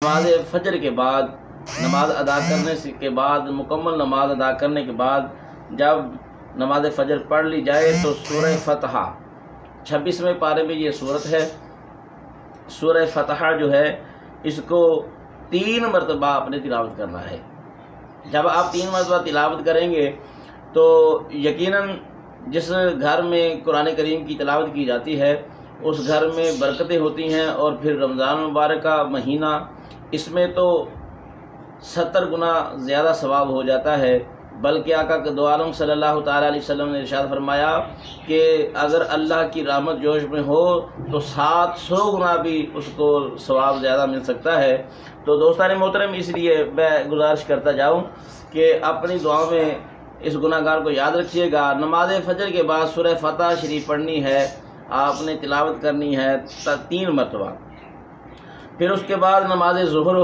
نماز فجر کے بعد نماز ادا کرنے کے بعد مکمل نماز ادا کرنے کے بعد جب نماز فجر پڑھ لی جائے تو سورہ فتح 26ویں پارے میں یہ صورت ہے۔ سورہ فتح جو ہے اس کو 3 مرتبہ آپ نے تلاوت کرنا ہے۔ جب آپ 3 مرتبہ تلاوت کریں گے تو یقیناً جس گھر میں قرآن کریم کی تلاوت کی جاتی ہے اس گھر میں برکتیں ہوتی ہیں، اور پھر رمضان مبارک کا مہینہ اس میں تو 70 گنا زیادہ ثواب ہو جاتا ہے۔ بلکہ آقا دو عالم صلی اللہ تعالیٰ علیہ وسلم نے ارشاد فرمایا کہ اگر اللہ کی رحمت جوش میں ہو تو 700 گنا بھی اس کو ثواب زیادہ مل سکتا ہے۔ تو دوستان محترم، اس لیے میں گزارش کرتا جاؤں کہ اپنی دعاؤں میں اس گناہ گار کو یاد رکھیے گا۔ نماز فجر کے بعد سورہ فتح شریف پڑھنی ہے، آپ نے تلاوت کرنی ہے 3 مرتبہ۔ پھر اس کے بعد نماز ظہر